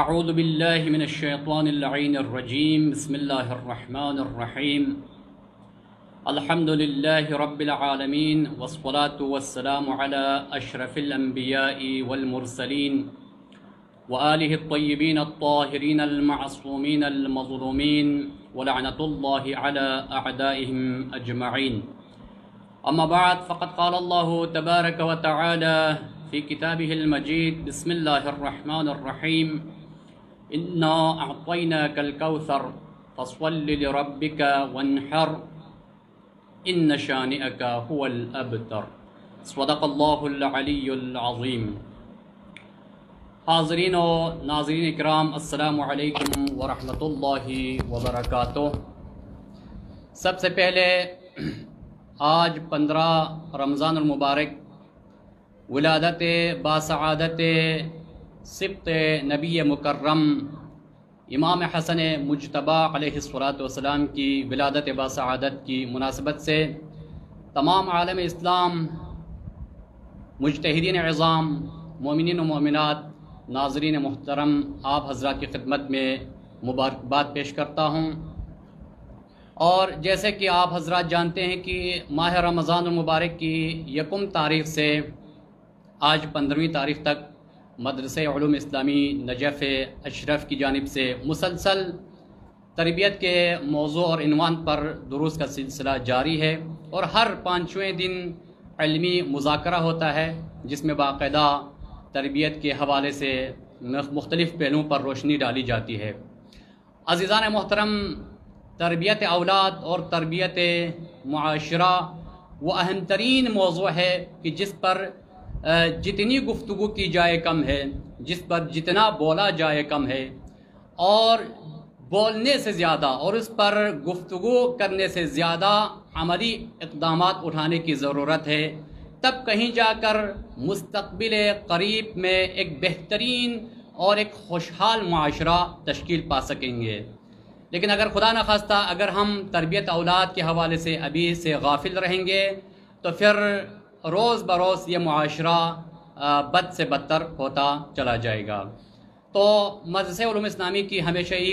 اعوذ باللہ من الشیطان اللعین الرجیم بسم اللہ الرحمن الرحیم الحمد للہ رب العالمین والصلاة والسلام علی اشرف الانبیاء والمرسلین وآلہ الطیبین الطاہرین المعصومین المظلومین ولعنۃ اللہ علی اعدائهم اجمعین. اما بعد فقد قال اللہ تبارک وتعالی فی کتابہ المجید بسم اللہ الرحمن الرحیم انا اعطیناک الکوثر فصل لربک وانحر ان شانئک هو الابتر. صدق اللہ العلی العظیم. حاضرین و ناظرین اکرام، السلام علیکم ورحمۃ اللہ وبرکاتہ. سب سے پہلے آج 15 رمضان المبارک ولادت باسعادت سبط نبی مکرم امام حسن مجتبی علیہ الصلاۃ کی ولادت باسعادت کی مناسبت سے تمام عالم اسلام، مجتہدین عظام، مومنین و مومنات، ناظرین محترم، آپ حضرات کی خدمت میں مبارکباد پیش کرتا ہوں. اور جیسے کہ آپ حضرات جانتے ہیں کہ ماہ رمضان المبارک کی 1 تاریخ سے آج 15ویں تاریخ تک مدرسہ علوم اسلامی نجف اشرف کی جانب سے مسلسل تربیت کے موضوع اور عنوان پر دروس کا سلسلہ جاری ہے، اور ہر 5ویں دن علمی مذاکرہ ہوتا ہے جس میں باقاعدہ تربیت کے حوالے سے مختلف پہلوؤں پر روشنی ڈالی جاتی ہے. عزیزان محترم، تربیت اولاد اور تربیت معاشرہ وہ اہم ترین موضوع ہے کہ جس پر جتنی گفتگو کی جائے کم ہے، جس پر جتنا بولا جائے کم ہے، اور بولنے سے زیادہ اور اس پر گفتگو کرنے سے زیادہ عملی اقدامات اٹھانے کی ضرورت ہے. تب کہیں جا کر مستقبل قریب میں ایک بہترین اور ایک خوشحال معاشرہ تشکیل پا سکیں گے. لیکن اگر خدا نخواستہ اگر ہم تربیت اولاد کے حوالے سے ابھی سے غافل رہیں گے تو پھر روز بروز یہ معاشرہ بد سے بدتر ہوتا چلا جائے گا. تو مدرسہ علوم اسلامی کی ہمیشہ ہی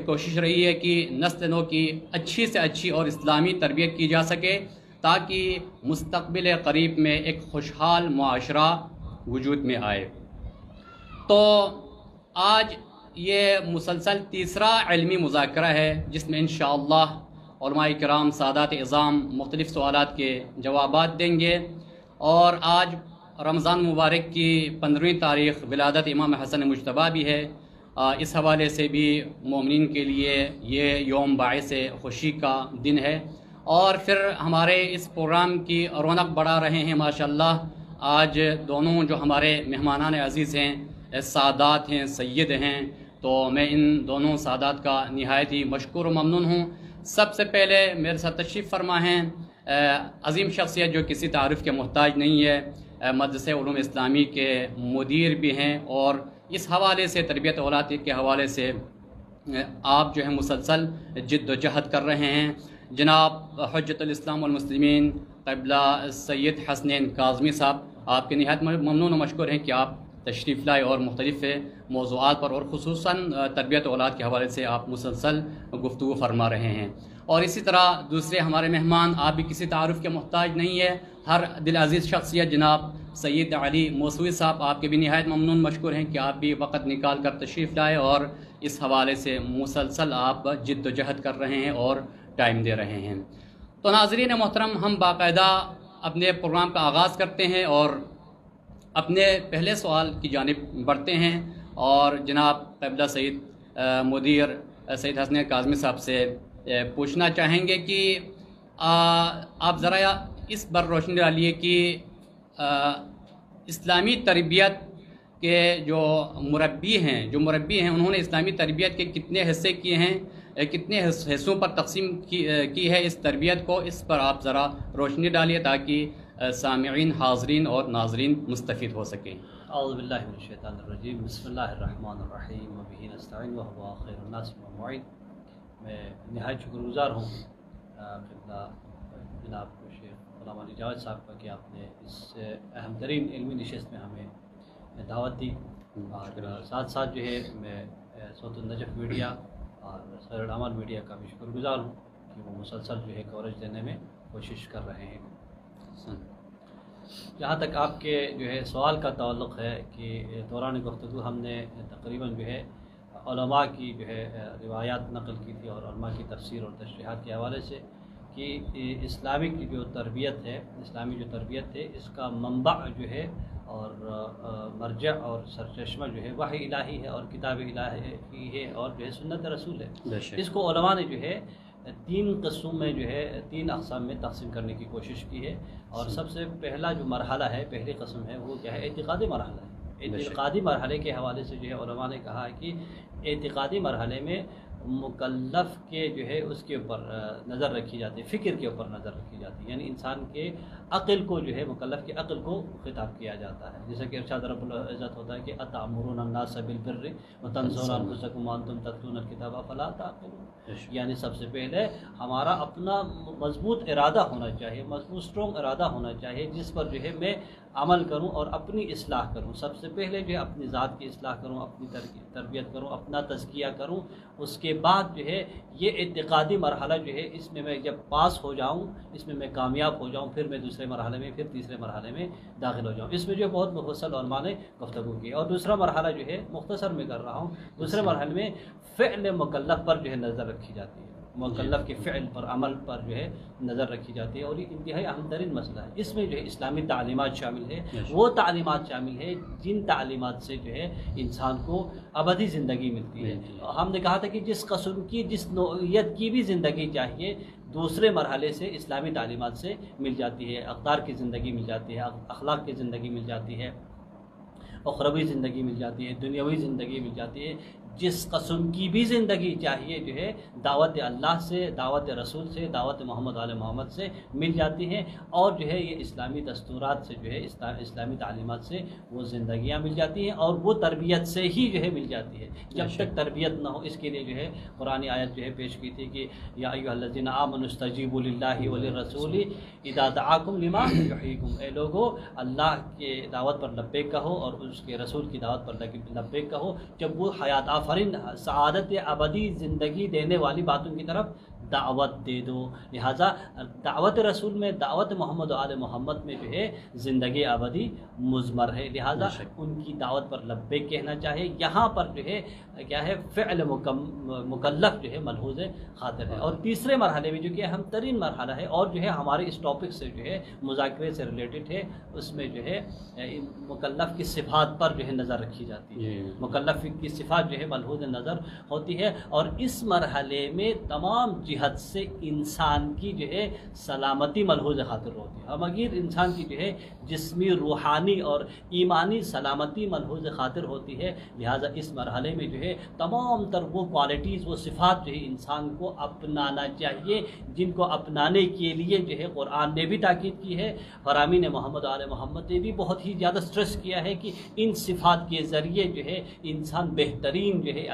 کوشش رہی ہے کہ نسل نو کی اچھی سے اچھی اور اسلامی تربیت کی جا سکے تاکہ مستقبل قریب میں ایک خوشحال معاشرہ وجود میں آئے. تو آج یہ مسلسل تیسرا علمی مذاکرہ ہے جس میں انشاءاللہ علماء کرام سادات اعظام مختلف سوالات کے جوابات دیں گے. اور آج رمضان مبارک کی 15ویں تاریخ ولادت امام حسن مجتبی بھی ہے. اس حوالے سے بھی مومنین کے لیے یہ یوم باعث خوشی کا دن ہے. اور پھر ہمارے اس پروگرام کی رونق بڑھا رہے ہیں ماشاءاللہ آج دونوں جو ہمارے مہمانان عزیز ہیں، سادات ہیں، سید ہیں. تو میں ان دونوں سادات کا نہایت ہی مشکور و ممنون ہوں. سب سے پہلے میرے ساتھ تشریف فرما ہیں عظیم شخصیت جو کسی تعارف کے محتاج نہیں ہے، مدرسہ علوم اسلامی کے مدیر بھی ہیں، اور اس حوالے سے تربیت اولاد کے حوالے سے آپ جو ہے مسلسل جد و جہد کر رہے ہیں. جناب حجت الاسلام والمسلمین قبلہ سید حسنین کاظمی صاحب، آپ کے نہایت ممنون و مشکور ہیں کہ آپ تشریف لائے اور مختلف موضوعات پر اور خصوصاً تربیت اولاد کے حوالے سے آپ مسلسل گفتگو فرما رہے ہیں. اور اسی طرح دوسرے ہمارے مہمان، آپ بھی کسی تعارف کے محتاج نہیں ہے، ہر دل عزیز شخصیت جناب سید علی موسوی صاحب، آپ کے بھی نہایت ممنون مشکور ہیں کہ آپ بھی وقت نکال کر تشریف لائے اور اس حوالے سے مسلسل آپ جد و جہد کر رہے ہیں اور ٹائم دے رہے ہیں. تو ناظرین محترم، ہم باقاعدہ اپنے پروگرام کا آغاز کرتے ہیں اور اپنے پہلے سوال کی جانب بڑھتے ہیں. اور جناب قبلہ سید مدیر سید حسن کاظمی صاحب سے پوچھنا چاہیں گے کہ آپ ذرا اس پر روشنی ڈالیے کہ اسلامی تربیت کے جو مربی ہیں انہوں نے اسلامی تربیت کے کتنے حصے کیے ہیں، کتنے حصوں پر تقسیم کی ہے اس تربیت کو. اس پر آپ ذرا روشنی ڈالیے تاکہ سامعین، حاضرین اور ناظرین مستفید ہو سکیں. اعوذ باللہ من الشیطان الرجیم، بسم اللہ الرحمن الرحیم، وبہ نستعین وہو خیر الناس والمعین. میں نہایت شکر گزار ہوں قبلہ جناب شیخ علامہ جاوید صاحب کا کہ آپ نے اس اہم ترین علمی نشست میں ہمیں دعوت دی. اور ساتھ ساتھ جو ہے میں صوت النجف میڈیا اور خیر العمل میڈیا کا بھی شکر گزار ہوں کہ وہ مسلسل جو ہے کوریج دینے میں کوشش کر رہے ہیں۔ جہاں تک آپ کے جو ہے سوال کا تعلق ہے کہ دوران گفتگو ہم نے تقریباً جو ہے علماء کی جو ہے روایات نقل کی تھی اور علماء کی تفسیر اور تشریحات کے حوالے سے کہ اسلامی کی جو تربیت ہے، اسلامی جو تربیت ہے، اس کا منبع جو ہے اور مرجع اور سرچشمہ جو ہے وحی الہی ہے اور کتاب الہی ہے اور جو ہے سنت رسول ہے۔ اس کو علماء نے جو ہے تین قسم میں جو ہے تین اقسام میں تقسیم کرنے کی کوشش کی ہے، اور سب سے پہلا جو مرحلہ ہے، پہلی قسم ہے، وہ کیا ہے؟ اعتقادی مرحلہ ہے۔ اعتقادی مرحلے کے حوالے سے جو ہے علماء نے کہا ہے کہ اعتقادی مرحلے میں مکلف کے جو ہے اس کے اوپر نظر رکھی جاتی ہے، فکر کے اوپر نظر رکھی جاتی ہے، یعنی انسان کے عقل کو جو ہے مکلف کے عقل کو خطاب کیا جاتا ہے، جیسا کہ ارشاد رب العزت ہوتا ہے کہ اتأمرون الناس بالبر وتنسون انفسکم وانتم تتلون الکتاب افلا تعقلون، یعنی سب سے پہلے ہمارا اپنا مضبوط ارادہ ہونا چاہیے، مضبوط اسٹرانگ ارادہ ہونا چاہیے جس پر جو ہے میں عمل کروں اور اپنی اصلاح کروں۔ سب سے پہلے جو ہے اپنی ذات کی اصلاح کروں، اپنی تربیت کروں، اپنا تزکیہ کروں، اس کے بعد جو ہے یہ اعتقادی مرحلہ جو ہے اس میں جب پاس ہو جاؤں، اس میں کامیاب ہو جاؤں، پھر میں دوسرے مرحلے میں، پھر تیسرے مرحلے میں داخل ہو جاؤں۔ اس میں جو بہت مفصل علماء نے گفتگو کی، اور دوسرا مرحلہ جو ہے مختصر میں کر رہا ہوں، دوسرے مرحلے میں فعل مکلف پر جو ہے نظر رکھی جاتی ہے، مکلف کے فعل پر، عمل پر جو ہے نظر رکھی جاتی ہے، اور یہ انتہائی اہم ترین مسئلہ ہے۔ اس میں جو ہے اسلامی تعلیمات شامل ہے، وہ تعلیمات شامل ہے جن تعلیمات سے جو ہے انسان کو ابدی زندگی ملتی ہے۔ ہم نے کہا تھا کہ جس قسم کی، جس نوعیت کی بھی زندگی چاہیے دوسرے مرحلے سے اسلامی تعلیمات سے مل جاتی ہے، اقدار کی زندگی مل جاتی ہے، اخلاق کی زندگی مل جاتی ہے، اخروی زندگی مل جاتی ہے، دنیاوی زندگی مل جاتی ہے۔ جس قسم کی بھی زندگی چاہیے جو ہے دعوت اللہ سے، دعوت رسول سے، دعوت محمد علیہ محمد سے مل جاتی ہے، اور جو ہے یہ اسلامی دستورات سے جو ہے اسلامی تعلیمات سے وہ زندگیاں مل جاتی ہیں، اور وہ تربیت سے ہی جو ہے مل جاتی ہے۔ جب تک تربیت نہ ہو، اس کے لیے جو ہے قرآن آیت جو ہے پیش کی تھی کہ یا ایھا الذین آمنوا استجیبوا للہ وللرسول اذا دعاکم لما یحییکم، اے لوگو اللہ کے دعوت پر لبیک کہو اور اس کے رسول کی دعوت پر لبیک کہو جب وہ حیات آفرین، سعادت ابدی زندگی دینے والی باتوں کی طرف دعوت دے دو۔ لہٰذا دعوت رسول میں، دعوت محمد آل محمد میں جو ہے زندگی ابدی مضمر ہے، لہٰذا ان کی دعوت پر لبیک کہنا چاہیے۔ یہاں پر جو ہے کیا ہے؟ فعل مکلف جو ہے ملحوظ خاطر ہے۔ اور تیسرے مرحلے میں جو کہ اہم ترین مرحلہ ہے اور جو ہے ہمارے اس ٹاپک سے جو ہے مذاکرے سے ریلیٹڈ ہے، اس میں جو ہے مکلف کی صفات پر جو ہے نظر رکھی جاتی ہے، مکلف کی صفات جو ہے ملحوظ نظر ہوتی ہے، اور اس مرحلے میں تمام جہت سے انسان کی جو ہے سلامتی ملحوظ خاطر ہوتی ہے۔ ہم اگر انسان کی جو ہے جسمی، روحانی اور ایمانی سلامتی ملحوظ خاطر ہوتی ہے، لہٰذا اس مرحلے میں جو ہے تمام تر وہ کوالٹیز، وہ صفات جو ہے انسان کو اپنانا چاہیے، جن کو اپنانے کے لیے جو ہے قرآن نے بھی تاکید کی ہے، فرامین محمد علیہ محمد نے بھی بہت ہی زیادہ سٹریس کیا ہے کہ ان صفات کے ذریعے جو ہے انسان بہترین جو ہے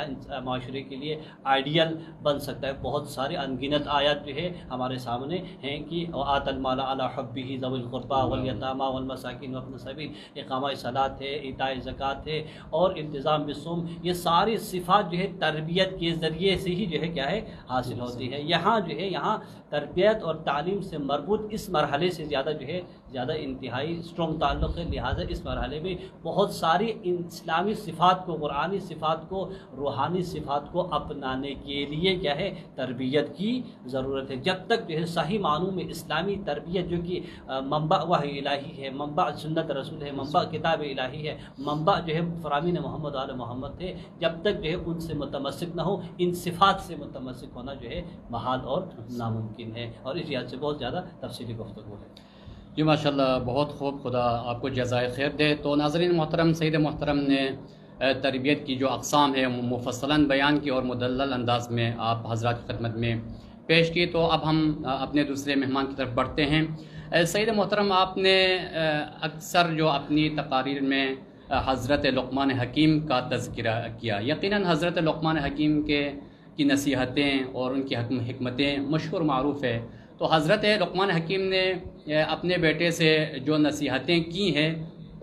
معاشرے کے لیے آئیڈیل بن سکتا ہے۔ بہت سارے انگنت آیات جو ہے ہمارے سامنے ہیں کہ وآت المال علی حبہ ذوی القربى والیتامى والمساکین وابن السبیل، اقامہ صلاۃ ہے، ایتاء زکوٰۃ ہے، اور التزام بالصوم، یہ ساری صفات جو ہے تربیت کے ذریعے سے ہی جو ہے کیا ہے حاصل ہوتی ہے۔ یہاں جو ہے یہاں تربیت اور تعلیم سے مربوط اس مرحلے سے زیادہ جو ہے زیادہ انتہائی اسٹرانگ تعلق ہے، لہٰذا اس مرحلے میں بہت ساری اسلامی صفات کو، قرآنی صفات کو، روحانی صفات کو اپنانے کے لیے کیا ہے تربیت کی ضرورت ہے۔ جب تک جو ہے صحیح معنوں میں اسلامی تربیت جو کہ منبع وحی الہی ہے، منبع سنت رسول ہے، منبع کتاب الہی ہے، منبع جو ہے فرامین محمد آل محمد ہے، جب تک جو ہے ان سے متمسک نہ ہو، ان صفات سے متمسک ہونا جو ہے محال اور ناممکن ہے، اور اس لحاظ سے بہت زیادہ تفصیلی گفتگو ہے۔ جی ماشاءاللہ، بہت خوب، خدا آپ کو جزائے خیر دے۔ تو ناظرین محترم، سید محترم نے تربیت کی جو اقسام ہے مفصلاً بیان کی اور مدلل انداز میں آپ حضرات کی خدمت میں پیش کی۔ تو اب ہم اپنے دوسرے مہمان کی طرف بڑھتے ہیں۔ سید محترم، آپ نے اکثر جو اپنی تقاریر میں حضرت لقمان حکیم کا تذکرہ کیا، یقیناً حضرت لقمان حکیم کی نصیحتیں اور ان کی حکمتیں مشہور معروف ہے۔ تو حضرت لقمان حکیم نے اپنے بیٹے سے جو نصیحتیں کی ہیں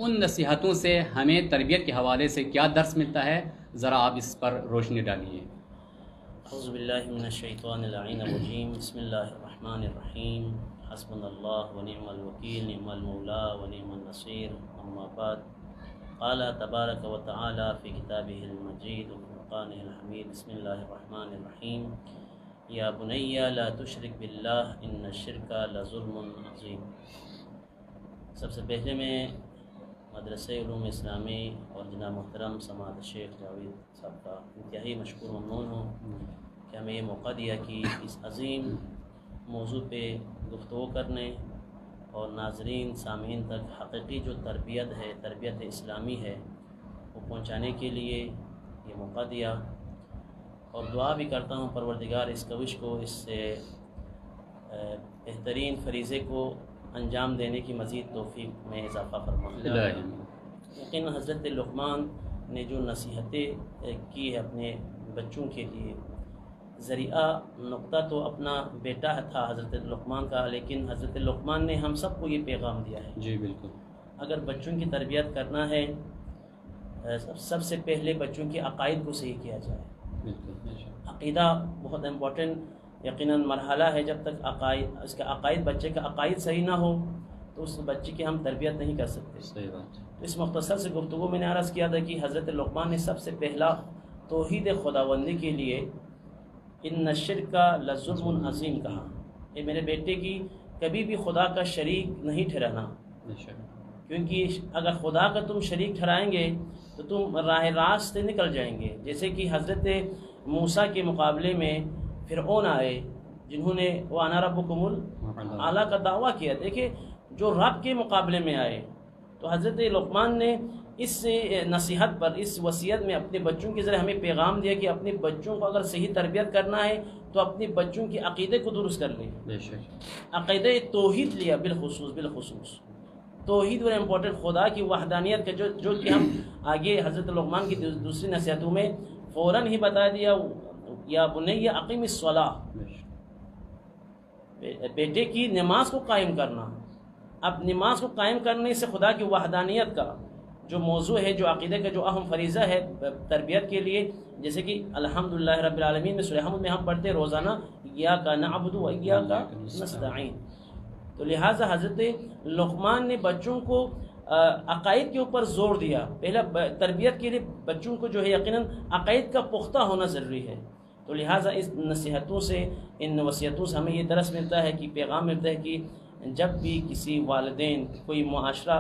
ان نصیحتوں سے ہمیں تربیت کے حوالے سے کیا درس ملتا ہے، ذرا آپ اس پر روشنی ڈالیے۔ اعوذ باللہ من الشیطان اللعین الرجیم، بسم اللہ الرحمن الرحیم، حسبنا اللہ ونعم الوکیل، نعم المولا ونعم النصیر، اما بعد، قال تبارک و تعالی فی کتابہ المجید وفرقانہ الحمید، بسم اللہ الرحمن الرحیم، یا بنی لا تشرک باللہ ان الشرک لظلم عظیم۔ سب سے پہلے میں مدرسہ علوم اسلامی اور جناب محترم سماعت شیخ جاوید صاحب کا انتہائی مشکور و ممنون ہوں کہ ہمیں یہ موقع دیا کہ اس عظیم موضوع پہ گفتگو کرنے اور ناظرین سامعین تک حقیقی جو تربیت ہے، تربیت اسلامی ہے، وہ پہنچانے کے لیے یہ موقع دیا، اور دعا بھی کرتا ہوں پروردگار اس کوشش کو، اس سے بہترین فریضے کو انجام دینے کی مزید توفیق میں اضافہ فرمائے۔ یقیناً حضرت لقمان نے جو نصیحتیں کی ہے اپنے بچوں کے لیے، ذریعہ نقطہ تو اپنا بیٹا تھا حضرت لقمان کا، لیکن حضرت لقمان نے ہم سب کو یہ پیغام دیا ہے۔ جی بالکل، اگر بچوں کی تربیت کرنا ہے، سب سے پہلے بچوں کے عقائد کو صحیح کیا جائے۔ بالکل، عقیدہ بہت امپورٹنٹ یقیناً مرحلہ ہے۔ جب تک اس کا عقائد، بچے کا عقائد صحیح نہ ہو تو اس بچے کی ہم تربیت نہیں کر سکتے۔ صحیح بات۔ تو اس مختصر سے گفتگو میں نے عرض کیا تھا کہ حضرت لقمان نے سب سے پہلا توحید خداوندی کے لیے ان الشرک لظلم عظیم کہا۔ یہ میرے بیٹے کی کبھی بھی خدا کا شریک نہیں ٹھہرانا، کیونکہ اگر خدا کا تم شریک ٹھہرائیں گے تو تم راہ راست سے نکل جائیں گے۔ جیسے کہ حضرت موسیٰ کے مقابلے میں فرعون آئے، جنہوں نے وَأَنَا رَبُّكُمُ الْأَعْلَىٰ کا دعویٰ کیا۔ دیکھیں جو رب کے مقابلے میں آئے، تو حضرت لقمان نے اس نصیحت پر، اس وصیت میں اپنے بچوں کے ذریعے ہمیں پیغام دیا کہ اپنے بچوں کو اگر صحیح تربیت کرنا ہے تو اپنے بچوں کے عقیدے کو درست کر لیں۔ بے شک، عقیدہ توحید لیا، بالخصوص توحید اور امپورٹنٹ، خدا کی وحدانیت کا جو کہ ہم آگے حضرت لقمان کی دوسری نصیحتوں میں فوراً ہی بتا دیا، یا بنی اقیم الصلاۃ، بیٹے کی نماز کو قائم کرنا۔ اب نماز کو قائم کرنے سے خدا کی وحدانیت کا جو موضوع ہے، جو عقیدے کا جو اہم فریضہ ہے تربیت کے لیے، جیسے کہ الحمدللہ رب العالمین میں سورہ حمد میں ہم پڑھتے روزانہ ایاک نعبد و ایاک نستعین۔ تو لہٰذا حضرت لقمان نے بچوں کو عقائد کے اوپر زور دیا۔ پہلا تربیت کے لیے بچوں کو جو ہے یقیناً عقائد کا پختہ ہونا ضروری ہے۔ تو لہٰذا اس نصیحتوں سے، ان وصیتوں سے ہمیں یہ درس ملتا ہے، کہ پیغام ملتا ہے کہ جب بھی کسی والدین، کوئی معاشرہ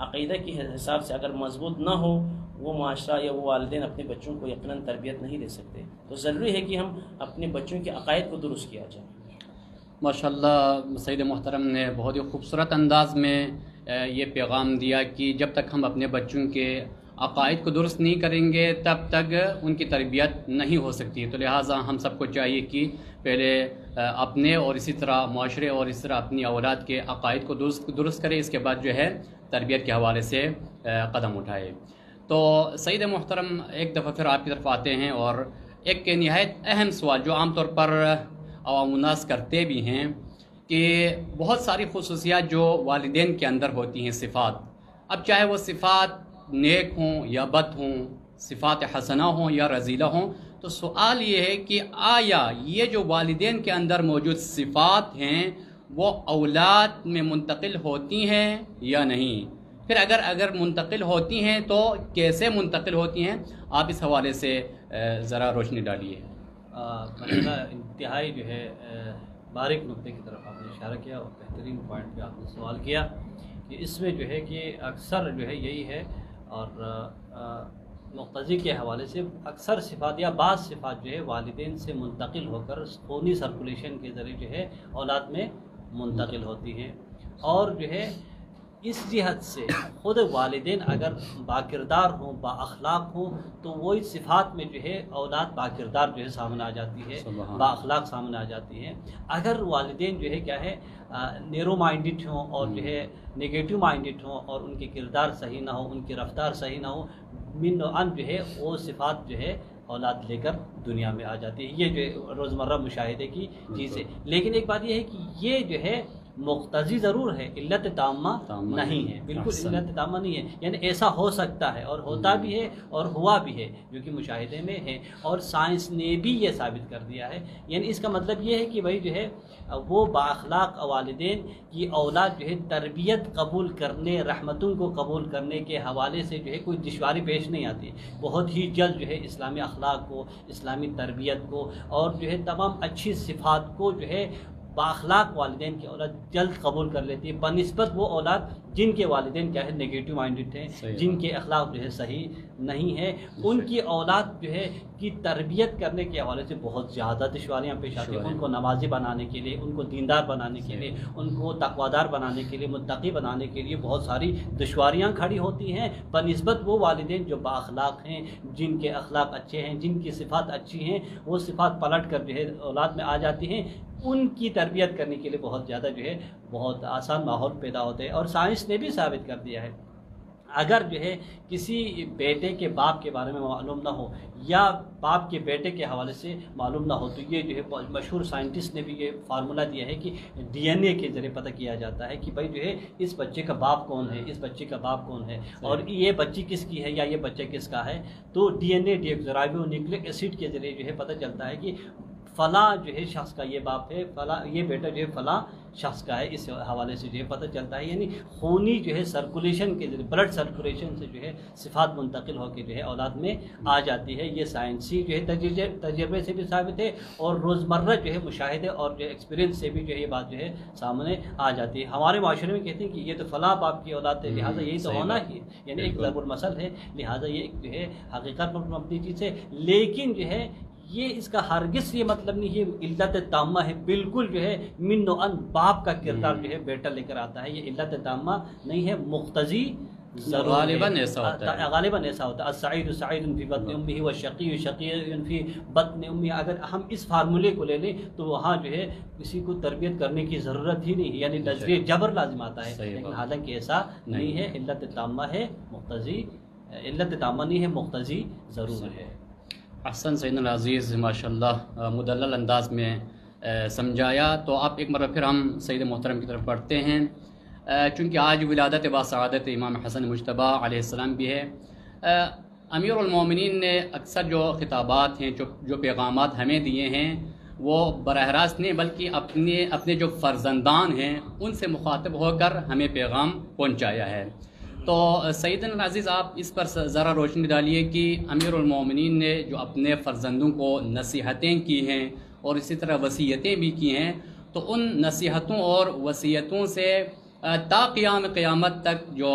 عقیدہ کے حساب سے اگر مضبوط نہ ہو، وہ معاشرہ یا وہ والدین اپنے بچوں کو یقیناً تربیت نہیں دے سکتے۔ تو ضروری ہے کہ ہم اپنے بچوں کے عقائد کو درست کیا جائے۔ ماشاءاللہ سید محترم نے بہت ہی خوبصورت انداز میں یہ پیغام دیا کہ جب تک ہم اپنے بچوں کے عقائد کو درست نہیں کریں گے تب تک ان کی تربیت نہیں ہو سکتی۔ تو لہٰذا ہم سب کو چاہیے کہ پہلے اپنے اور اسی طرح معاشرے اور اس طرح اپنی اولاد کے عقائد کو درست کرے، اس کے بعد جو ہے تربیت کے حوالے سے قدم اٹھائے۔ تو سید محترم ایک دفعہ پھر آپ کی طرف آتے ہیں، اور ایک نہایت اہم سوال جو عام طور پر عوام الناس کرتے بھی ہیں، کہ بہت ساری خصوصیات جو والدین کے اندر ہوتی ہیں، صفات، اب چاہے وہ صفات نیک ہوں یا بد ہوں، صفات حسنہ ہوں یا رذیلہ ہوں، تو سوال یہ ہے کہ آیا یہ جو والدین کے اندر موجود صفات ہیں وہ اولاد میں منتقل ہوتی ہیں یا نہیں؟ پھر اگر منتقل ہوتی ہیں تو کیسے منتقل ہوتی ہیں؟ آپ اس حوالے سے ذرا روشنی ڈالیے۔ مسئلہ انتہائی جو ہے باریک نقطے کی طرف آپ نے اشارہ کیا، اور بہترین پوائنٹ پہ آپ نے سوال کیا کہ اس میں جو ہے کہ اکثر جو ہے یہی ہے، اور مقتضی کے حوالے سے اکثر صفات یا بعض صفات جو ہے والدین سے منتقل ہو کر خونی سرکولیشن کے ذریعے جو ہے اولاد میں منتقل ہوتی ہیں، اور جو ہے اس جہت سے خود والدین اگر باکردار ہوں، با اخلاق ہوں، تو وہی صفات میں جو ہے اولاد باکردار جو ہے سامنے آ جاتی ہے، با اخلاق سامنے آ جاتی ہے۔ اگر والدین جو ہے کیا ہے نیرو مائنڈڈ ہوں اور جو ہے نگیٹو مائنڈڈ ہوں، اور ان کے کردار صحیح نہ ہو، ان کی رفتار صحیح نہ ہو، من و ان جو ہے وہ صفات جو ہے اولاد لے کر دنیا میں آ جاتی ہے۔ یہ جو ہے روزمرہ مشاہدے کی چیز ہے۔ لیکن ایک بات یہ ہے کہ یہ جو ہے مقتضی ضرور ہے، علت تامہ نہیں ہے، بالکل علت تامہ نہیں ہے، یعنی ایسا ہو سکتا ہے اور ہوتا بھی ہے اور ہوا بھی ہے جو کہ مشاہدے میں ہے، اور سائنس نے بھی یہ ثابت کر دیا ہے۔ یعنی اس کا مطلب یہ ہے کہ بھائی جو ہے وہ بااخلاق والدین کی اولاد جو ہے تربیت قبول کرنے، رحمتوں کو قبول کرنے کے حوالے سے جو ہے کوئی دشواری پیش نہیں آتی، بہت ہی جلد جو ہے اسلامی اخلاق کو، اسلامی تربیت کو اور جو ہے تمام اچھی صفات کو جو ہے بااخلاق والدین کی اولاد جلد قبول کر لیتی ہے، بنسبت وہ اولاد جن کے والدین کیا ہے نگیٹو مائنڈڈ ہیں، جن کے اخلاق جو ہے صحیح نہیں ہے، ان کی اولاد جو ہے کی تربیت کرنے کے حوالے سے بہت زیادہ دشواریاں پیش آتی ہیں۔ ان کو نمازی بنانے کے لیے، ان کو دیندار بنانے کے لیے، ان کو تقویدار بنانے کے لیے، متقی بنانے کے لیے بہت ساری دشواریاں کھڑی ہوتی ہیں، بنسبت وہ والدین جو بااخلاق ہیں، جن کے اخلاق اچھے ہیں، جن کی صفات اچھی ہیں، وہ صفات پلٹ کر جو ہے اولاد میں آ جاتی ہیں، ان کی تربیت کرنے کے لیے بہت زیادہ جو ہے بہت آسان ماحول پیدا ہوتے ہیں۔ اور سائنس نے بھی ثابت کر دیا ہے، اگر جو ہے کسی بیٹے کے باپ کے بارے میں معلوم نہ ہو یا باپ کے بیٹے کے حوالے سے معلوم نہ ہو، تو یہ جو ہے مشہور سائنٹسٹ نے بھی یہ فارمولہ دیا ہے کہ ڈی این اے کے ذریعے پتہ کیا جاتا ہے کہ بھائی جو ہے اس بچے کا باپ کون ہے، اس بچے کا باپ کون ہے، اور یہ بچی کس کی ہے یا یہ بچہ کس کا ہے۔ تو ڈی این اے رائبو نیوکلک ایسڈ کے ذریعے جو ہے پتہ چلتا ہے کہ فلاں جو ہے شخص کا یہ باپ ہے، فلاں یہ بیٹا جو ہے فلاں شخص کا ہے، اس حوالے سے جو ہے پتہ چلتا ہے۔ یعنی خونی جو ہے سرکولیشن کے ذریعے، بلڈ سرکولیشن سے جو ہے صفات منتقل ہو کے جو ہے اولاد میں آ جاتی ہے۔ یہ سائنسی جو ہے تجربے سے بھی ثابت ہے، اور روزمرہ جو ہے مشاہدے اور جو ایکسپیرینس سے بھی جو ہے یہ بات جو ہے سامنے آ جاتی ہے۔ ہمارے معاشرے میں کہتے ہیں کہ یہ تو فلاں باپ کی اولاد ہے، لہٰذا یہی تو ہونا ہی ہے، یعنی ایک ضرب المثل ہے، لہٰذا یہ جو ہے حقیقت پر مبنی چیز ہے۔ لیکن جو ہے یہ اس کا ہرگز یہ مطلب نہیں ہے علت تامہ ہے، بالکل جو ہے من و ان باپ کا کردار جو ہے بیٹا لے کر آتا ہے، یہ علت تامہ نہیں ہے، مقتضی ضرور غالباً ایسا ہوتا ہے، غالباً ایسا ہوتا ہے۔ السعید سعید فی بطن امہ والشقی شقی فی بطن امہ، اگر ہم اس فارمولے کو لے لیں تو وہاں جو ہے کسی کو تربیت کرنے کی ضرورت ہی نہیں ہے، یعنی نظریہ جبر لازم آتا ہے، لیکن حالانکہ ایسا نہیں ہے، علت تامہ ہے، مقتضی علت تامہ نہیں ہے، مقتضی ضرور ہے۔ احسن سیدنا العزیز، ماشاءاللہ مدلل انداز میں سمجھایا۔ تو آپ ایک مرتبہ پھر ہم سید محترم کی طرف پڑھتے ہیں، چونکہ آج ولادت با سعادت امام حسن مجتبیٰ علیہ السلام بھی ہے۔ امیر المومنین نے اکثر جو خطابات ہیں، جو پیغامات ہمیں دیے ہیں، وہ براہ راست نہیں بلکہ اپنے جو فرزندان ہیں ان سے مخاطب ہو کر ہمیں پیغام پہنچایا ہے۔ تو سیدنا العزیز آپ اس پر ذرا روشنی ڈالیے کہ امیر المومنین نے جو اپنے فرزندوں کو نصیحتیں کی ہیں اور اسی طرح وصیتیں بھی کی ہیں، تو ان نصیحتوں اور وصیتوں سے تا قیام قیامت تک جو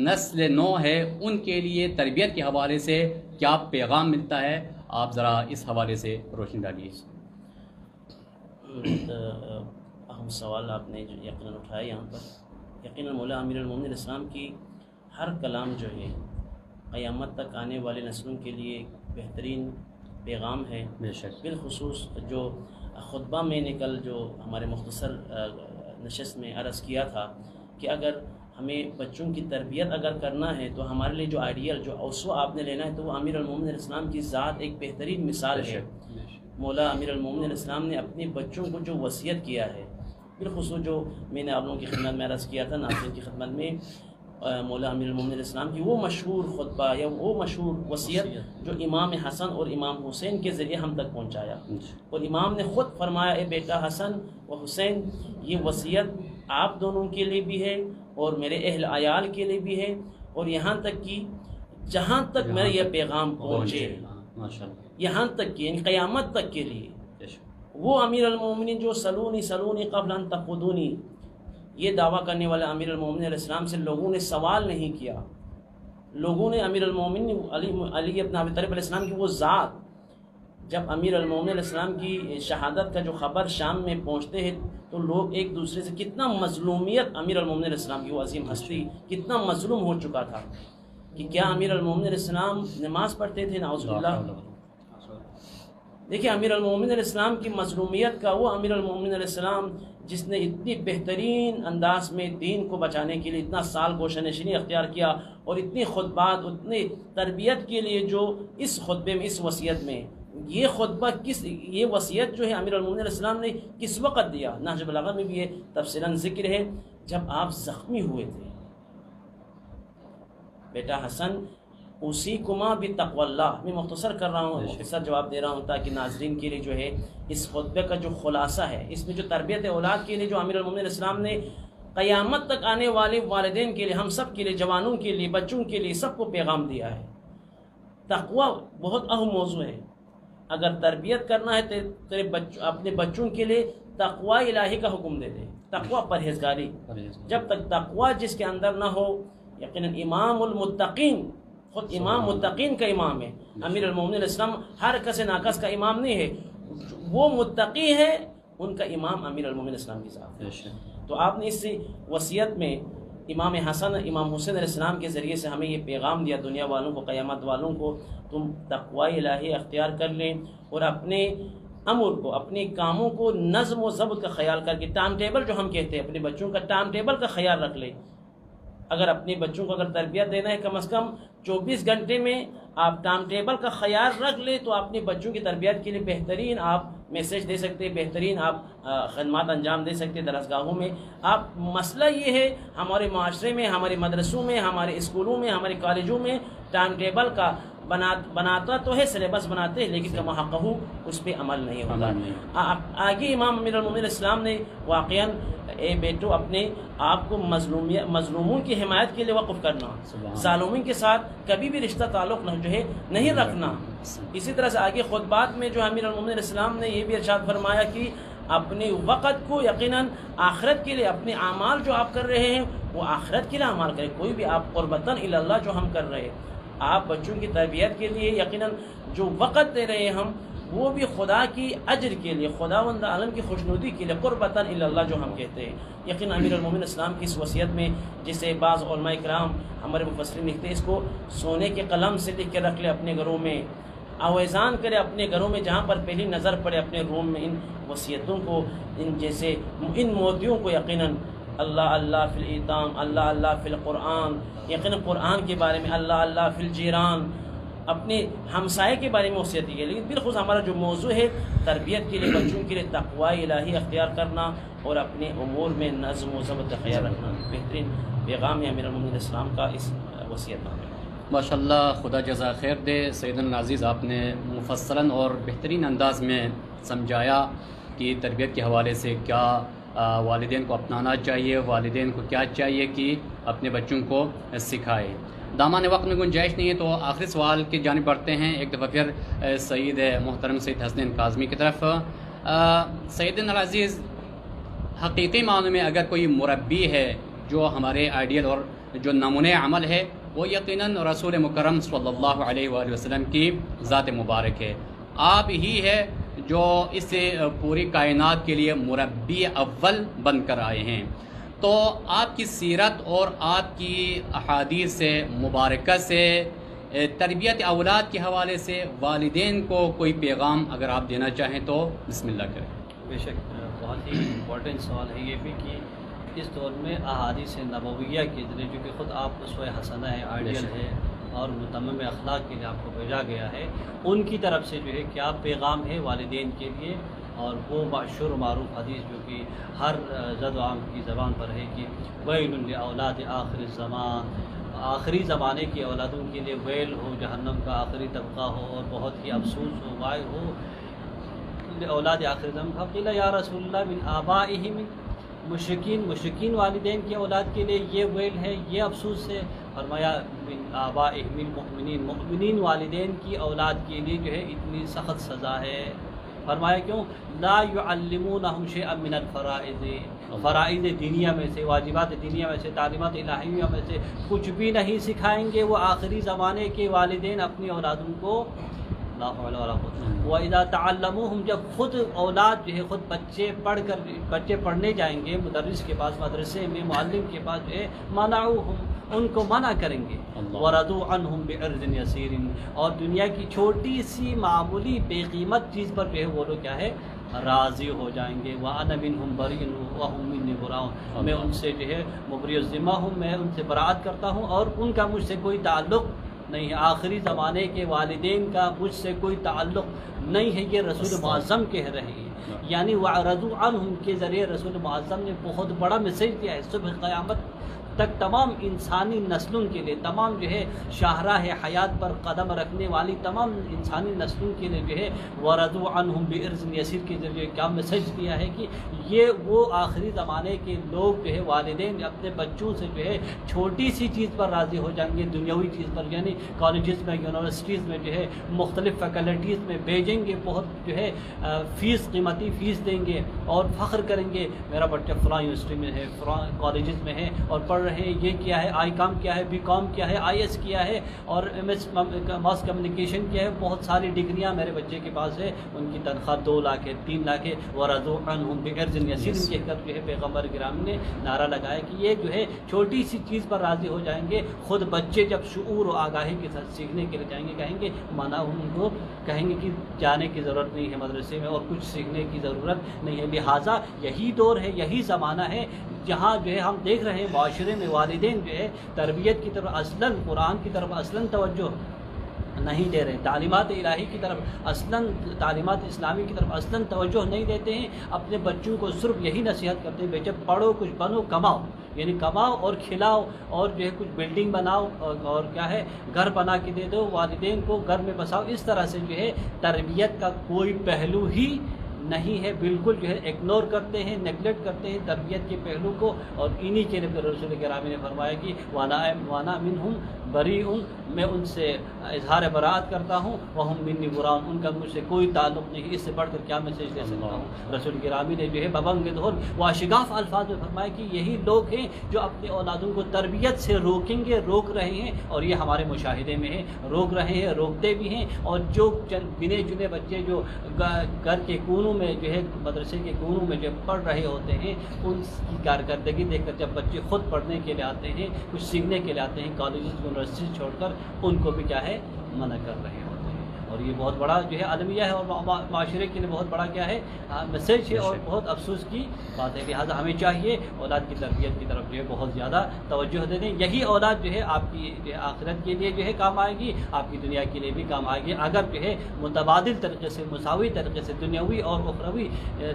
نسل نو ہے ان کے لیے تربیت کے حوالے سے کیا پیغام ملتا ہے، آپ ذرا اس حوالے سے روشنی ڈالیے۔ اہم سوال آپ نے جو یقیناً اٹھایا یہاں پر، یقیناً مولا امیر المومنین السلام کی ہر کلام جو ہے قیامت تک آنے والے نسلوں کے لیے بہترین پیغام ہے۔ بے شک، بالخصوص جو خطبہ میں نے کل جو ہمارے مختصر نشست میں عرض کیا تھا کہ اگر ہمیں بچوں کی تربیت اگر کرنا ہے تو ہمارے لیے جو آئیڈیل، جو اسوہ آپ نے لینا ہے، تو وہ امیر المومنین السلام کی ذات ایک بہترین مثال ہے۔ مولا امیر المومنین السلام نے اپنے بچوں کو جو وصیت کیا ہے، بالخصوص جو میں نے آپ لوگوں کی خدمت میں عرض کیا تھا، ناظرین کی خدمت میں، مولا امیر المومنین السلام کی وہ مشہور خطبہ یا وہ مشہور وصیت جو امام حسن اور امام حسین کے ذریعے ہم تک پہنچایا، اور امام نے خود فرمایا، اے بیٹا حسن و حسین، یہ وصیت آپ دونوں کے لیے بھی ہے اور میرے اہل عیال کے لیے بھی ہے، اور یہاں تک کہ جہاں تک میرا یہ پیغام پہنچے، یہاں تک کہ یعنی قیامت تک کے لیے۔ وہ امیر المومنین جو سلونی سلونی قبل ان تقودونی، یہ دعویٰ کرنے والا امیر المومنین علیہ السلام سے لوگوں نے سوال نہیں کیا، لوگوں نے امیر المومنین علی ابن ابی طالب علیہ السلام کی وہ ذات، جب امیر المومنین علیہ السلام کی شہادت کا جو خبر شام میں پہنچتے ہیں تو لوگ ایک دوسرے سے، کتنا مظلومیت امیر المومنین علیہ السلام کی وہ عظیم ہستی کتنا مظلوم ہو چکا تھا کہ کیا امیر المومنین علیہ السلام نماز پڑھتے تھے؟ نعوذ باللہ۔ دیکھیں امیر المومنین علیہ السلام کی مظلومیت کا، وہ امیر المومنین علیہ السلام جس نے اتنی بہترین انداز میں دین کو بچانے کے لیے اتنا سال گوشہ نشینی اختیار کیا، اور اتنی خطبات، اتنی تربیت کے لیے جو اس خطبے میں، اس وصیت میں یہ خطبہ یہ وصیت جو ہے امیر المومنین علیہ السلام نے کس وقت دیا؟ نہج البلاغہ میں بھی یہ تفصیلاً ذکر ہے، جب آپ زخمی ہوئے تھے۔ بیٹا حسن اوصیکما بتقوی اللہ، میں مختصر کر رہا ہوں، مختصر جواب دے رہا ہوں تاکہ ناظرین کے لیے جو ہے اس خطبے کا جو خلاصہ ہے، اس میں جو تربیت اولاد کے لیے جو امیر المومنین علیہ السلام نے قیامت تک آنے والے والدین کے لیے، ہم سب کے لیے، جوانوں کے لیے، بچوں کے لیے، سب کو پیغام دیا ہے۔ تقوی بہت اہم موضوع ہے۔ اگر تربیت کرنا ہے اپنے بچوں کے لیے تقوی الہی کا حکم دے دے، تقوی پرہیزگاری۔ جب تک تقوی جس کے اندر نہ ہو، یقیناً امام المتقین، خود امام متقین کا امام ہے امیر المومنین علیہ السلام، ہر کس ناکس کا امام نہیں ہے، وہ متقی ہے، ان کا امام امیر المومنین السلام کی ذات۔ تو آپ نے اس وصیت میں امام حسن امام حسین علیہ السلام کے ذریعے سے ہمیں یہ پیغام دیا دنیا والوں کو، قیامت والوں کو، تم تقوی الہی اختیار کر لیں اور اپنے امر کو، اپنے کاموں کو نظم و ضبط کا خیال کر کے، ٹائم ٹیبل جو ہم کہتے ہیں، اپنے بچوں کا ٹائم ٹیبل کا خیال رکھ لیں۔ اگر اپنے بچوں کو اگر تربیت دینا ہے، کم از کم 24 گھنٹے میں آپ ٹائم ٹیبل کا خیال رکھ لیں تو اپنے بچوں کی تربیت کے لیے بہترین آپ میسیج دے سکتے ہیں، بہترین آپ خدمات انجام دے سکتے ہیں درسگاہوں میں۔ آپ مسئلہ یہ ہے ہمارے معاشرے میں، ہمارے مدرسوں میں، ہمارے اسکولوں میں، ہمارے کالجوں میں ٹائم ٹیبل کا بناتا تو ہے، سلیبس بناتے ہیں، لیکن کما حقہ اس پہ عمل نہیں ہوتا۔ آگے امام امیر المومنین السلام نے واقعاً اے بیٹو اپنے آپ کو مظلوموں کی حمایت کے لیے وقف کرنا، ظالموں کے ساتھ کبھی بھی رشتہ تعلق جو ہے نہیں رکھنا۔ اسی طرح سے آگے خطبات میں جو امیر المومنین السلام نے یہ بھی ارشاد فرمایا کہ اپنے وقت کو یقیناً آخرت کے لیے، اپنے اعمال جو آپ کر رہے ہیں وہ آخرت کے لیے اعمال کریں، کوئی بھی آپ قربتاً الی اللہ جو ہم کر رہے ہیں، آپ بچوں کی تربیت کے لیے یقیناً جو وقت دے رہے ہیں ہم، وہ بھی خدا کی اجر کے لیے، خداوند عالم کی خوشنودی کے لیے، قربتاً الی اللہ جو ہم کہتے ہیں۔ یقیناً امیر المومنین اسلام کی اس وصیت میں، جسے بعض علماء کرام ہمارے مفسرین لکھتے ہیں، اس کو سونے کے قلم سے لکھ کے رکھ لے اپنے گھروں میں، آویزان کرے اپنے گھروں میں، جہاں پر پہلی نظر پڑے اپنے روم میں ان وصیتوں کو، ان موتیوں کو، یقیناً اللہ اللہ فی الایتام، اللہ اللہ فی القرآن، یقیناً قرآن کے بارے میں، اللہ اللہ فی الجیران، اپنے ہمسائے کے بارے میں وصیت کی ہے۔ لیکن بالخصوص ہمارا جو موضوع ہے تربیت کے لیے، بچوں کے لیے تقوی الہی اختیار کرنا اور اپنے امور میں نظم و ضبط کا خیال رکھنا، بہترین پیغام ہے امیر المومنین السلام کا اس وصیت نامے میں۔ ماشاءاللہ، خدا جزا خیر دے سیدنا العزیز، آپ نے مفصلاً اور بہترین انداز میں سمجھایا کہ تربیت کے حوالے سے کیا والدین کو اپنانا چاہیے، والدین کو کیا چاہیے کہ اپنے بچوں کو سکھائے۔ دامان وقت میں گنجائش نہیں ہے تو آخری سوال کی جانب بڑھتے ہیں، ایک دفعہ پھر سعید محترم سید حسنین کاظمی کی طرف۔ سیدنا العزیز، حقیقی معنوں میں اگر کوئی مربی ہے جو ہمارے آئیڈیل اور جو نمونہ عمل ہے، وہ یقیناً رسول مکرم صلی اللہ علیہ وآلہ وسلم کی ذات مبارک ہے۔ آپ ہی ہے جو اس پوری کائنات کے لیے مربی اول بن کر آئے ہیں۔ تو آپ کی سیرت اور آپ کی احادیث سے مبارکہ سے تربیت اولاد کے حوالے سے والدین کو کوئی پیغام اگر آپ دینا چاہیں تو بسم اللہ کریں۔ بے شک بہت ہی امپورٹنٹ سوال ہے یہ بھی کہ اس دور میں احادیث نبویہ کے ذریعے، جو کہ خود آپ اسوہ حسنہ ہے، آئیڈیل ہے اور متمم اخلاق کے لیے آپ کو بھیجا گیا ہے، ان کی طرف سے جو ہے کیا پیغام ہے والدین کے لیے، اور وہ مشہور و معروف حدیث جو کہ ہر زد و عام کی زبان پر ہے کہ ویل لاولاد آخر الزمان، آخری زمانے کی اولادوں کے لیے ویل ہو، جہنم کا آخری طبقہ ہو اور بہت ہی افسوس ہو، وائے ہو اولاد آخر زمان۔ فقیل یا رسول اللہ من آبائہم، مشرکین والدین کے اولاد کے لیے یہ ویل ہے، یہ افسوس ہے۔ فرمایا من آبائہم المؤمنین، مؤمنین والدین کی اولاد کے لیے جو ہے اتنی سخت سزا ہے۔ فرمایا کیوں؟ لا يعلمونہم شیئا من الفرائض، فرائض دینیہ میں سے، واجبات دینیہ میں سے، تعلیمات الہیہ میں سے کچھ بھی نہیں سکھائیں گے وہ آخری زمانے کے والدین اپنی اولادوں کو۔ لا حول ولا قوت۔ وَإِذَا تَعَلَّمُوهُمْ، جب خود اولاد جو ہے، خود بچے پڑھنے جائیں گے مدرس کے پاس، مدرسے میں معلم کے پاس جو ہے، مَنَعُوهُمْ، ان کو منع کریں گے، وَرَضُوا عَنْهُمْ بِعِرْضٍ يَسِيرٍ، اور دنیا کی چھوٹی سی معمولی بے قیمت چیز پر جو ہے وہ لوگ کیا ہے، راضی ہو جائیں گے۔ وَأَنَا مِنْهُمْ بَرِيءٌ وَهُمْ مِنِّي بَرَاءٌ، میں ان سے جو ہے مبری الذمہ ہوں، میں ان سے براءت کرتا ہوں اور ان کا مجھ سے کوئی تعلق نہیں ہے، آخری زمانے کے والدین کا مجھ سے کوئی تعلق نہیں ہے، یہ رسول معظم کہہ رہے ہیں۔ یعنی وَعْرَضُوا عَنْهُمْ کے ذریعے رسول معظم نے بہت بڑا میسیج دیا ہے صبح قیامت تک تمام انسانی نسلوں کے لیے، تمام جو ہے شاہراہ حیات پر قدم رکھنے والی تمام انسانی نسلوں کے لیے جو ہے وَرَضُوا عَنْهُمْ بِعِرْضٍ یسیر کے ذریعے کیا میسیج دیا ہے کہ یہ وہ آخری زمانے کے لوگ جو ہے والدین اپنے بچوں سے جو ہے چھوٹی سی چیز پر راضی ہو جائیں گے، دنیاوی چیز پر، یعنی کالجز میں، یونیورسٹیز میں جو ہے مختلف فیکلٹیز میں بھیجیں گے، بہت جو ہے فیس، قیمتی فیس دیں گے اور فخر کریں گے میرا بچہ فلاں یونیورسٹی میں ہے، فلاں کالجز میں ہے اور پڑھ رہے ہیں، یہ کیا ہے، آئی کام کیا ہے، بی کام کیا ہے، آئی ایس کیا ہے اور ایم ایس ماس کمیونیکیشن کیا ہے، بہت ساری ڈگریاں میرے بچے کے پاس ہے، ان کی تنخواہ 2 لاکھ ہے، 3 لاکھ ہے۔ وَرَضُوا عَنْهُمْ بِعِرْضٍ یسیر کہہ کر جو ہے پیغمبر گرامی نے نعرہ لگایا کہ یہ جو ہے چھوٹی سی چیز پر راضی ہو جائیں گے۔ خود بچے جب شعور و آگاہی کے ساتھ سیکھنے کے لیے جائیں گے، کہیں گے مانا ان کو کہیں گے کہ جانے کی ضرورت نہیں ہے مدرسے میں اور کچھ سیکھنے کی ضرورت نہیں ہے۔ لہٰذا یہی دور ہے، یہی زمانہ ہے جہاں جو ہے ہم دیکھ رہے ہیں معاشرے میں والدین جو ہے تربیت کی طرف اصلاً، قرآن کی طرف اصلاً توجہ نہیں دے رہے ہیں، تعلیمات الہی کی طرف اصلاً، تعلیمات اسلامی کی طرف اصلاً توجہ نہیں دیتے ہیں۔ اپنے بچوں کو صرف یہی نصیحت کرتے ہیں بیٹا پڑھو، کچھ بنو، کماؤ، یعنی کماؤ اور کھلاؤ اور جو ہے کچھ بلڈنگ بناؤ اور کیا ہے گھر بنا کے دے دو، والدین کو گھر میں بساؤ۔ اس طرح سے جو ہے تربیت کا کوئی پہلو ہی نہیں ہے، بالکل جو ہے اگنور کرتے ہیں، نیگلیکٹ کرتے ہیں تربیت کے پہلو کو، اور انہی کے لیے رسول گرامی نے فرمایا کہ وانا منہم بریء، میں ان سے اظہار براءت کرتا ہوں، وہم منی براء، ان کا مجھ سے کوئی تعلق نہیں۔ اس سے بڑھ کر کیا میسیج دے سکتا ہوں؟ رسول گرامی نے جو ہے ببنگ دھول واشگاف الفاظ میں فرمایا کہ یہی لوگ ہیں جو اپنے اولادوں کو تربیت سے روکیں گے، روک رہے ہیں، اور یہ ہمارے مشاہدے میں ہے، روک رہے ہیں، روکتے بھی ہیں۔ اور جو چند گنے چنے بچے جو گھر کے کونوں میں جو ہے مدرسے کے کونوں میں جو پڑھ رہے ہوتے ہیں، ان کی کارکردگی دیکھ کر جب بچے خود پڑھنے کے لیے آتے ہیں، کچھ سیکھنے کے لیے آتے ہیں، کالجز یونیورسٹی چھوڑ کر ان کو بھی کیا ہے منع کر رہے ہوتے ہیں۔ اور یہ بہت بڑا جو ہے عالمیہ ہے اور معاشرے کے لیے بہت بڑا کیا ہے میسیج ہے اور بہت افسوس کی بات ہے۔ لہٰذا ہمیں چاہیے اولاد کی تربیت کی طرف جو ہے بہت زیادہ توجہ دے دیں۔ یہی اولاد جو ہے آپ کی آخرت کے لیے جو ہے کام آئے گی، آپ کی دنیا کے لیے بھی کام آئے گی، اگر جو ہے متبادل طریقے سے، مساوی طریقے سے دنیاوی اور اخروی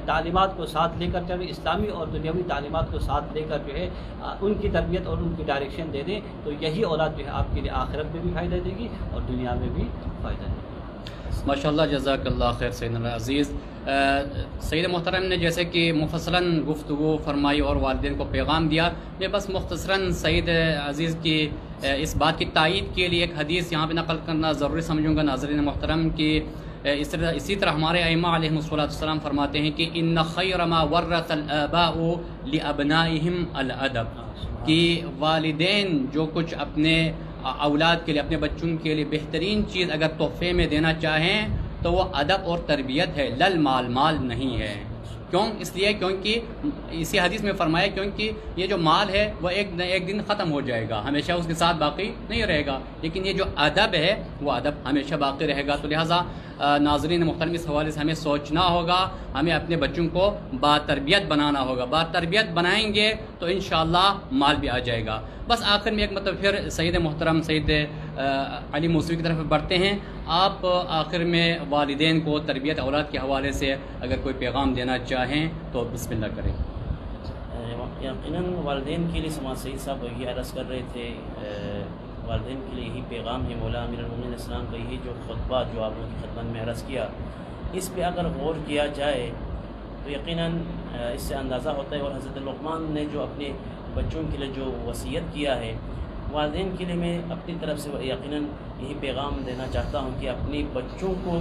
تعلیمات کو ساتھ لے کر چلیں، اسلامی اور دنیاوی تعلیمات کو ساتھ لے کر جو ہے ان کی تربیت اور ان کی ڈائریکشن دے دیں، تو یہی اولاد جو ہے آپ کے لیے آخرت میں بھی فائدہ دے گی اور دنیا میں بھی فائدہ دے گی۔ ماشاءاللہ، جزاک اللہ خیر سیدنا عزیز۔ سید محترم نے جیسے کہ مفصلاً گفتگو فرمائی اور والدین کو پیغام دیا، میں بس مختصراً سید عزیز کی اس بات کی تائید کے لیے ایک حدیث یہاں پہ نقل کرنا ضروری سمجھوں گا ناظرین محترم کہ اسی طرح ہمارے ائمہ علیہم السلام فرماتے ہیں کہ ان خیر ما ورث الآباء لابنائہم الادب، کہ والدین جو کچھ اپنے اولاد کے لیے، اپنے بچوں کے لیے بہترین چیز اگر تحفے میں دینا چاہیں تو وہ ادب اور تربیت ہے، لل مال، مال نہیں ہے۔ کیوں؟ اس لیے کیونکہ اسی حدیث میں فرمایا کیونکہ یہ جو مال ہے وہ ایک دن ختم ہو جائے گا، ہمیشہ اس کے ساتھ باقی نہیں رہے گا، لیکن یہ جو ادب ہے وہ ادب ہمیشہ باقی رہے گا۔ تو لہٰذا ناظرین محترم، اس حوالے سے ہمیں سوچنا ہوگا، ہمیں اپنے بچوں کو با تربیت بنانا ہوگا۔ با تربیت بنائیں گے تو انشاءاللہ مال بھی آ جائے گا۔ بس آخر میں ایک پھر سید محترم سید علی موسوی کی طرف بڑھتے ہیں۔ آپ آخر میں والدین کو تربیت اولاد کے حوالے سے اگر کوئی پیغام دینا چاہیں تو بسم اللہ کریں۔ یقیناً والدین کے لیے سماعت سید صاحب یہ عرض کر رہے تھے، والدین کے لیے یہی پیغام ہے۔ مولا امیر المومنین السلام کا یہی جو خطبہ جو آپ لوگوں کی خدمت میں عرض کیا، اس پہ اگر غور کیا جائے تو یقیناً اس سے اندازہ ہوتا ہے، اور حضرت لقمان نے جو اپنے بچوں کے لیے جو وصیت کیا ہے، والدین کے لیے میں اپنی طرف سے یقیناً یہی پیغام دینا چاہتا ہوں کہ اپنی بچوں کو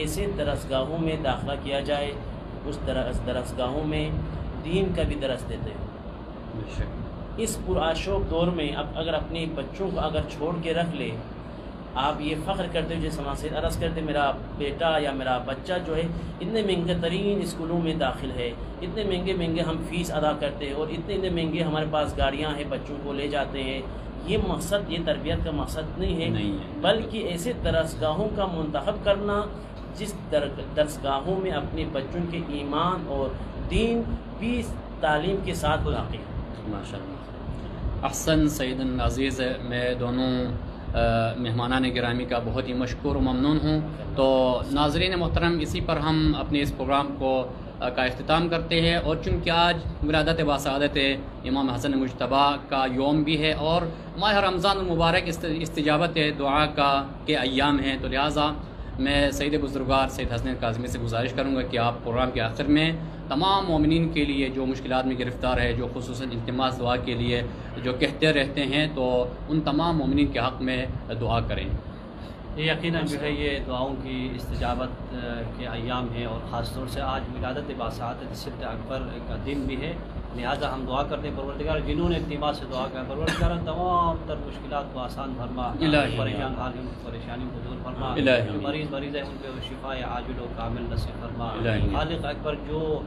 ایسے درسگاہوں میں داخلہ کیا جائے، اس درسگاہوں میں دین کا بھی درس دیتے ہیں۔ اس پرآشوب دور میں اب اگر اپنے بچوں کو اگر چھوڑ کے رکھ لے، آپ یہ فخر کرتے ہو جیسے سماعت عرض کرتے میرا بیٹا یا میرا بچہ جو ہے اتنے مہنگے ترین اسکولوں میں داخل ہے، اتنے مہنگے ہم فیس ادا کرتے ہیں، اور اتنے مہنگے ہمارے پاس گاڑیاں ہیں، بچوں کو لے جاتے ہیں۔ یہ مقصد، یہ تربیت کا مقصد نہیں ہے، بلکہ ایسے درسگاہوں کا منتخب کرنا جس درسگاہوں میں اپنے بچوں کے ایمان اور دین بھی تعلیم کے ساتھ باقی ہے۔ ماشاءاللہ، احسن سید عزیز، میں دونوں مہمانان گرامی کا بہت ہی مشکور و ممنون ہوں. تو ناظرین محترم، اسی پر ہم اپنے اس پروگرام کا اختتام کرتے ہیں. اور چونکہ آج ولادت باسعادت امام حسن مجتبی کا یوم بھی ہے اور ماہ رمضان المبارک استجابت دعا کے ایام ہیں، تو لہٰذا میں سید بزرگوار سید حسن کاظمی سے گزارش کروں گا کہ آپ پروگرام کے آخر میں تمام مومنین کے لیے جو مشکلات میں گرفتار ہے، جو خصوصاً التماس دعا کے لیے جو کہتے رہتے ہیں، تو ان تمام مومنین کے حق میں دعا کریں. یقیناً جو ہے یہ دعاؤں کی استجابت کے ایام ہیں، اور خاص طور سے آج ولادت باسعادت صدیق اکبر کا دن بھی ہے. لہٰذا ہم دعا کرتے ہیں پروردگار جنہوں نے التماس سے دعا کیا، پروردگار تمام تر مشکلات کو آسان فرما، پریشان حال ان کی پریشانیوں کو دور فرما، جو مریض ہے ان پہ شفا عاجل و کامل نصیب فرما. خالق اکبر جو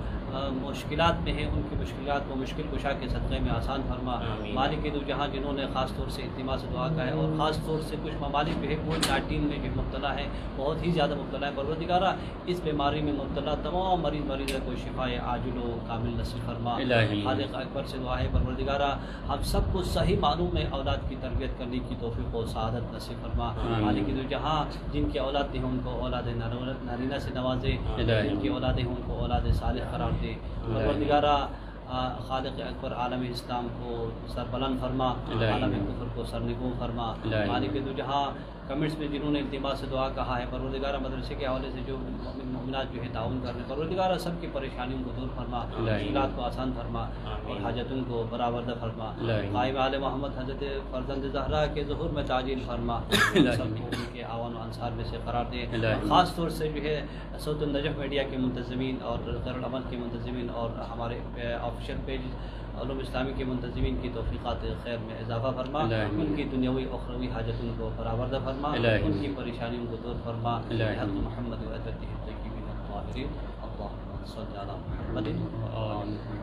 مشکلات میں ہیں ان کی مشکلات کو مشکل کشا کے صدقے میں آسان فرما. مالک دو جہاں جنہوں نے خاص طور سے التماس سے دعا کا ہے، اور خاص طور سے کچھ ممالک جو ہے کووڈ-19 میں جو مبتلا ہے، بہت ہی زیادہ مبتلا ہے، پروردگارہ اس بیماری میں مبتلا تمام مریض کو شفا عاجل و کامل نصیب فرما. خالق اکبر سے دعا ہے پروردگارہ ہم سب کو صحیح معنوں میں اولاد کی تربیت کرنے کی توفیق و سعادت نصیب فرما. مالک دو جہاں جن کی اولاد ہیں ان کو اولاد نارینہ سے نوازے، جن کی اولادیں ہیں ان کو اولاد صالح قرار دے. پروردگارہ خالق اکبر عالم اسلام کو سربلند فرما، عالم کفر کو سرنگوں فرما. مالک دو جہاں کمنٹس میں جنہوں نے التماس سے دعا کہا ہے، پروردگارہ مدرسے کے حوالے سے جو مومنات جو ہے تعاون کر رہے ہیں، پروردگارہ سب کی پریشانیوں کو دور فرما، مشکلات کو آسان فرما اور حاجتوں کو برآورد فرما. قائم آل محمد حضرت فرزند زہرا کے ظہور میں تعجیل فرما، سب کو ان کے اعوان و انصار میں سے قرار دے. خاص طور سے جو ہے صوت النجف میڈیا کے منتظمین اور خیر العمل کے منتظمین اور ہمارے آفیشیل پیج علوم اسلامی کے منتظمین کی توفیقات خیر میں اضافہ فرما، ان کی دنیاوی اخروی حاجتوں کو برآورد فرما، ان کی پریشانیوں کو دور فرما. حضرت محمد و عزت الطیبین الطاہرین. اللہم صل علی محمد.